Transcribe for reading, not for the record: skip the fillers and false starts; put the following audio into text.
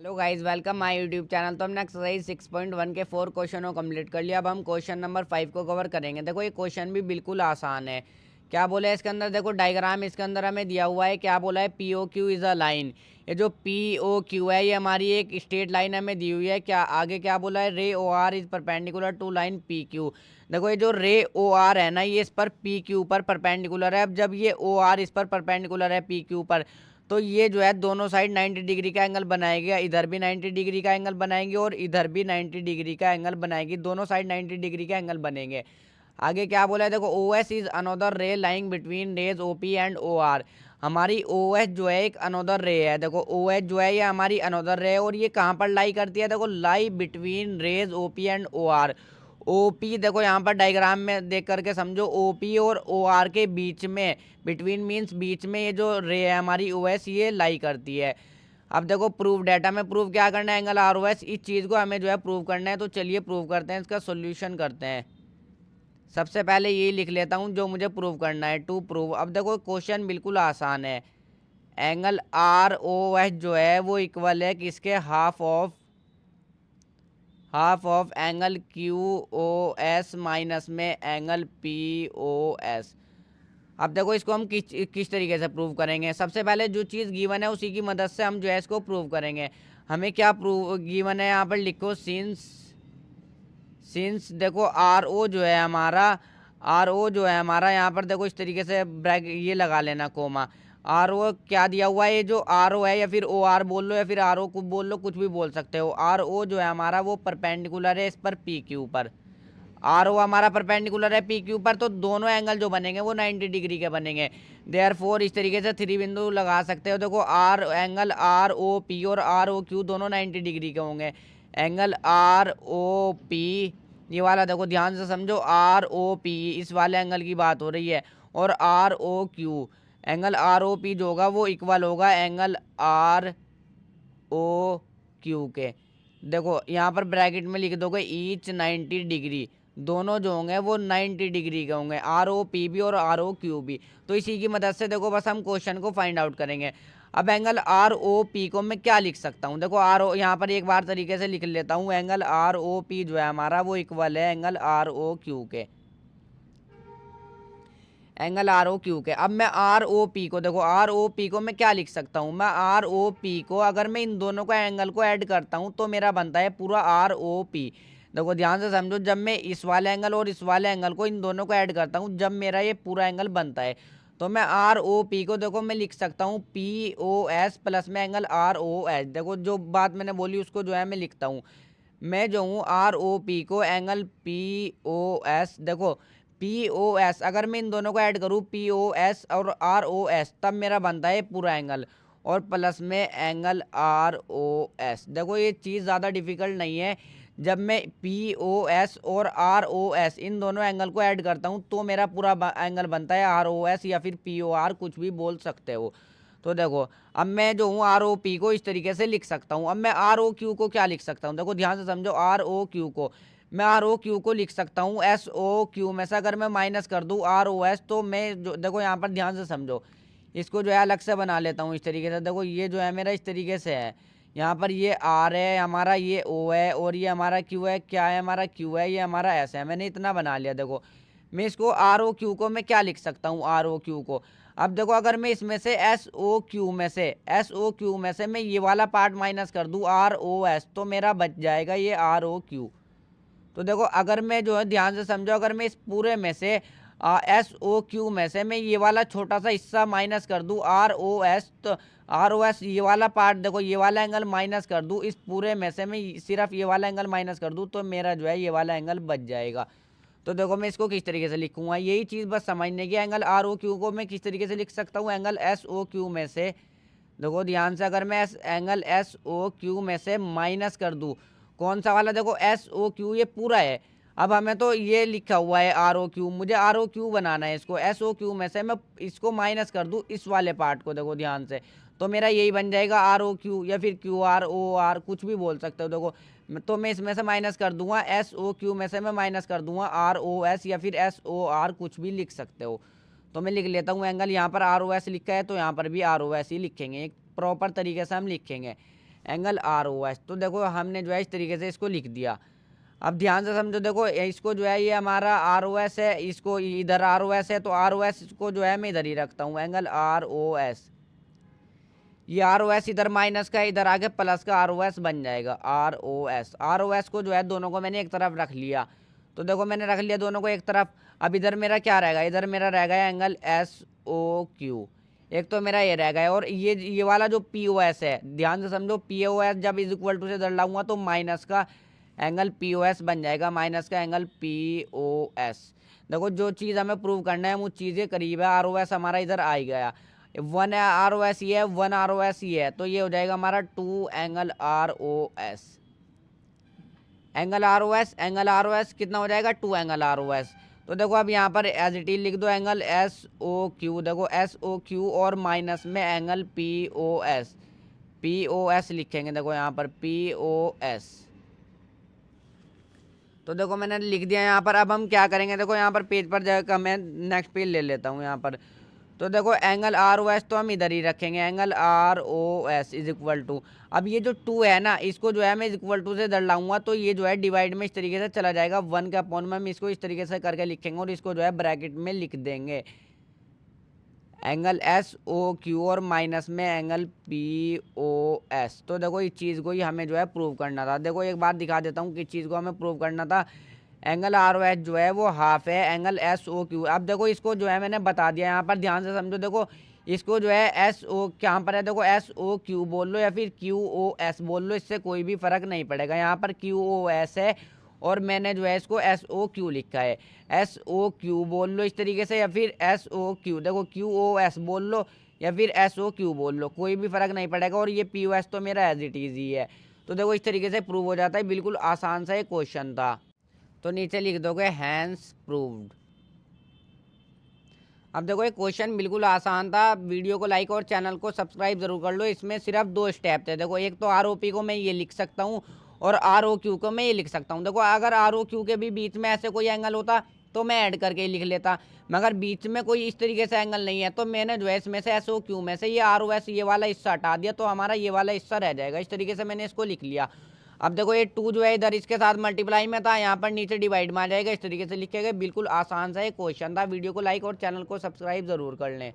Hello guys, welcome my YouTube channel. तो हमने exercise 6.1 के 4 क्वेश्चन को कंप्लीट कर लिया। अब हम क्वेश्चन नंबर 5 को कवर करेंगे। देखो ये क्वेश्चन भी बिल्कुल आसान है। क्या बोला है इसके अंदर, देखो डायग्राम इसके अंदर हमें दिया हुआ है। क्या बोला है, P O Q is a line. ये जो पी ओ क्यू है ये हमारी एक स्ट्रेट लाइन हमें दी हुई है। क्या आगे क्या बोला है, ray O R is perpendicular to line P Q. देखो ये जो रे ओ आर है ना, ये इस पर पी क्यू पर परपेंडिकुलर है। अब जब ये ओ आर इस पर परपेंडिकुलर है पी क्यू पर, तो ये जो है दोनों साइड 90 डिग्री का एंगल बनाएगी। इधर भी 90 डिग्री का एंगल बनाएंगे और इधर भी 90 डिग्री का एंगल बनाएगी। दोनों साइड 90 डिग्री का एंगल बनेंगे। आगे क्या बोला है, देखो O S is another ray lying between rays O P and O R. हमारी ओ एस जो है एक अनोदर रे है। देखो ओ एस जो है ये हमारी अनोदर रे है और ये कहाँ पर लाई करती है, देखो lie between rays O P and O R. OP देखो यहाँ पर डायग्राम में देख करके समझो, ओपी और ओ आर के बीच में, बिटवीन मीन्स बीच में, ये जो रे है हमारी ओ एस ये लाई करती है। अब देखो प्रूफ डाटा में प्रूफ क्या करना है, एंगल आर ओ एस, इस चीज़ को हमें जो है प्रूव करना है। तो चलिए प्रूव करते हैं, इसका सोल्यूशन करते हैं। सबसे पहले यही लिख लेता हूँ जो मुझे प्रूव करना है, टू प्रूव। अब देखो क्वेश्चन बिल्कुल आसान है। एंगल आर ओ एस जो है वो इक्वल है किसके, half of angle Q O S minus में एंगल पी ओ एस। अब देखो इसको हम किस किस तरीके से प्रूव करेंगे। सबसे पहले जो चीज़ गिवन है उसी की मदद से हम जो है इसको प्रूव करेंगे। हमें क्या प्रूव गिवन है, यहाँ पर लिखो सिंस देखो आर ओ जो है हमारा, यहाँ पर देखो इस तरीके से ब्रैक ये लगा लेना, कोमा। आर ओ क्या दिया हुआ है, ये जो आर ओ है, या फिर ओ आर बोल लो या फिर आर ओ को बोल लो, कुछ भी बोल सकते हो। आर ओ जो है हमारा वो परपेंडिकुलर है इस पर पी क्यू पर। आर ओ हमारा परपेंडिकुलर है पी क्यू पर, तो दोनों एंगल जो बनेंगे वो 90 डिग्री के बनेंगे। देयरफॉर इस तरीके से थ्री बिंदु लगा सकते हो। देखो R angle R O P और आर ओ क्यू दोनों 90 डिग्री के होंगे। एंगल आर ओ पी, ये वाला देखो ध्यान से समझो, आर ओ पी इस वाले एंगल की बात हो रही है। और R O Q, angle R O P जो होगा वो इक्वल होगा एंगल आर ओ क्यू के। देखो यहाँ पर ब्रैकेट में लिख दोगे ईच 90 डिग्री, दोनों जो होंगे वो 90 डिग्री के होंगे, आर ओ पी भी और आर ओ क्यू भी। तो इसी की मदद से देखो बस हम क्वेश्चन को फाइंड आउट करेंगे। अब एंगल आर ओ पी को मैं क्या लिख सकता हूँ, देखो आर ओ यहाँ पर एक बार तरीके से लिख लेता हूँ। एंगल आर ओ पी जो है हमारा वो इक्वल है एंगल आर ओ क्यू के, एंगल आर ओ क्यू के। अब मैं आर ओ पी को, देखो आर ओ पी को मैं क्या लिख सकता हूँ, मैं आर ओ पी को अगर मैं इन दोनों का एंगल को ऐड करता हूँ तो मेरा बनता है पूरा आर ओ पी। देखो ध्यान से समझो, जब मैं इस वाले एंगल और इस वाले एंगल को इन दोनों को ऐड करता हूँ, जब मेरा ये पूरा एंगल बनता है, तो मैं आर ओ पी को देखो मैं लिख सकता हूँ पी ओ एस प्लस में एंगल आर ओ एच। देखो जो बात मैंने बोली उसको जो है मैं लिखता हूँ। मैं जो हूँ आर ओ पी को एंगल पी ओ एस, देखो पी ओ एस अगर मैं इन दोनों को ऐड करूँ पी ओ एस और आर ओ एस, तब मेरा बनता है पूरा एंगल, और प्लस में एंगल आर ओ एस। देखो ये चीज़ ज़्यादा डिफिकल्ट नहीं है। जब मैं पी ओ एस और आर ओ एस इन दोनों एंगल को ऐड करता हूँ तो मेरा पूरा एंगल बनता है आर ओ एस या फिर पी ओ आर, कुछ भी बोल सकते हो। तो देखो अब मैं जो हूँ आर ओ पी को इस तरीके से लिख सकता हूँ। अब मैं आर ओ क्यू को क्या लिख सकता हूँ, देखो ध्यान से समझो, आर ओ क्यू को मैं आर ओ क्यू को लिख सकता हूँ एस ओ क्यू में से अगर मैं माइनस कर दूँ आर ओ एस, तो मैं जो देखो यहाँ पर ध्यान से समझो, इसको जो है अलग से बना लेता हूँ इस तरीके से। देखो ये जो है मेरा इस तरीके से है, यहाँ पर ये आर है हमारा, ये ओ है, और ये हमारा क्यू है। क्या है हमारा, क्यू है, ये हमारा एस है। मैंने इतना बना लिया। देखो मैं इसको आर ओ क्यू को मैं क्या लिख सकता हूँ, आर ओ क्यू को। अब देखो अगर मैं इसमें से एस ओ क्यू में से मैं ये वाला पार्ट माइनस कर दूँ आर ओ एस, तो मेरा बच जाएगा ये आर ओ क्यू। तो देखो अगर मैं जो है ध्यान से समझो, अगर मैं इस पूरे में से एस ओ क्यू में से मैं ये वाला छोटा सा हिस्सा माइनस कर दूँ आर ओ एस, तो आर ओ एस ये वाला पार्ट, देखो ये वाला एंगल माइनस कर दूँ, इस पूरे में से मैं सिर्फ ये वाला एंगल माइनस कर दूँ, तो मेरा जो है ये वाला एंगल बच जाएगा। तो देखो मैं इसको किस तरीके से लिखूंगा, यही चीज़ बस समझने की। एंगल आर ओ क्यू को मैं किस तरीके से लिख सकता हूँ, एंगल एस ओ क्यू में से, देखो ध्यान से, अगर मैं एंगल एस ओ क्यू में से माइनस कर दूँ, कौन सा वाला, देखो एस ओ क्यू ये पूरा है। अब हमें तो ये लिखा हुआ है आर ओ क्यू, मुझे आर ओ क्यू बनाना है इसको। एस ओ क्यू में से मैं इसको माइनस कर दूँ इस वाले पार्ट को, देखो ध्यान से, तो मेरा यही बन जाएगा आर ओ क्यू या फिर क्यू आर ओ आर, कुछ भी बोल सकते हो। देखो तो मैं इसमें से माइनस कर दूंगा, एस ओ क्यू में से मैं माइनस कर दूंगा आर ओ एस या फिर एस ओ आर, कुछ भी लिख सकते हो। तो मैं लिख लेता हूँ एंगल, यहाँ पर आर ओ एस लिखा है तो यहाँ पर भी आर ओ एस ही लिखेंगे, एक प्रॉपर तरीके से हम लिखेंगे। Angle R O S. तो देखो हमने जो है इस तरीके से इसको लिख दिया। अब ध्यान से समझो, देखो इसको जो है ये हमारा आर ओ एस है, इसको इधर आर ओ एस है, तो आर ओ एस को जो है मैं इधर ही रखता हूँ, एंगल आर ओ एस। ये आर ओ एस इधर माइनस का है, इधर आगे प्लस का आर ओ एस बन जाएगा, R O S. R O S को जो है दोनों को मैंने एक तरफ रख लिया। तो देखो मैंने रख लिया दोनों को एक तरफ। अब इधर मेरा क्या रहेगा, इधर मेरा रहेगा एंगल एस ओ क्यू। एक तो मेरा ये रहेगा, और ये वाला जो पी ओ एस है, ध्यान से समझो, पी ओ एस जब इज इक्वल टू से इधर लाऊंगा तो माइनस का एंगल पी ओ एस बन जाएगा, माइनस का एंगल पी ओ एस। देखो जो चीज़ हमें प्रूव करना है वो चीज़ें करीब है। आर ओ एस हमारा इधर आ ही गया, वन है आर ओ एस ये है, वन आर ओ एस ये है, तो ये हो जाएगा हमारा two angle R O S. Angle R O S, angle R O S कितना हो जाएगा, two angle R O S. तो देखो अब यहाँ पर एज इट इज लिख दो एंगल एस ओ क्यू। देखो एस ओ क्यू और माइनस में angle P O S, P O S लिखेंगे। देखो यहाँ पर पी ओ एस। तो देखो मैंने लिख दिया यहाँ पर। अब हम क्या करेंगे, देखो यहाँ पर पेज पर जाकर मैं नेक्स्ट पेज ले लेता हूँ यहाँ पर। तो देखो एंगल आर ओ एस तो हम इधर ही रखेंगे, angle R O S is equal to, अब ये जो टू है ना, इसको जो है मैं इज इक्वल टू से इधर लाऊंगा तो ये जो है डिवाइड में इस तरीके से चला जाएगा, वन के अपॉन में हम इसको इस तरीके से करके लिखेंगे और इसको जो है ब्रैकेट में लिख देंगे, एंगल एस ओ क्यू और माइनस में एंगल पी ओ एस। तो देखो इस चीज़ को ही हमें जो है प्रूव करना था। देखो एक बात दिखा देता हूँ किस चीज़ को हमें प्रूव करना था। एंगल आर ओ एस जो है वो हाफ है एंगल एस ओ क्यू। अब देखो इसको जो है मैंने बता दिया यहाँ पर, ध्यान से समझो। देखो इसको जो है एस ओ यहाँ पर है, देखो एस ओ क्यू बोल लो या फिर क्यू ओ एस बोल लो, इससे कोई भी फर्क नहीं पड़ेगा। यहाँ पर क्यू ओ एस है और मैंने जो है इसको एस ओ क्यू लिखा है, एस ओ क्यू बोल लो इस तरीके से, या फिर एस ओ क्यू। देखो क्यू ओ एस बोल लो या फिर एस ओ क्यू बोल लो, कोई भी फर्क नहीं पड़ेगा। और ये पी ओ एस तो मेरा एज इट इज ही है। तो देखो इस तरीके से प्रूव हो जाता है, बिल्कुल आसान सा एक क्वेश्चन था। तो नीचे लिख दोगे हैंस प्रूव्ड। अब देखो ये क्वेश्चन बिल्कुल आसान था। वीडियो को लाइक और चैनल को सब्सक्राइब जरूर कर लो। इसमें सिर्फ दो स्टेप थे। देखो एक तो आर ओ पी को मैं ये लिख सकता हूँ और आर ओ क्यू को मैं ये लिख सकता हूँ। देखो अगर आर ओ क्यू के भी बीच में ऐसे कोई एंगल होता तो मैं ऐड करके ही लिख लेता, मगर बीच में कोई इस तरीके से एंगल नहीं है तो मैंने जो है इसमें से एस ओ क्यू में से ये आर ओ एस ये वाला हिस्सा हटा दिया, तो हमारा ये वाला हिस्सा रह जाएगा। इस तरीके से मैंने इसको लिख लिया। अब देखो ये टू जो है इधर इसके साथ मल्टीप्लाई में था, यहाँ पर नीचे डिवाइड में आ जाएगा, इस तरीके से लिखेगा। बिल्कुल आसान सा एक क्वेश्चन था। वीडियो को लाइक और चैनल को सब्सक्राइब जरूर कर लें।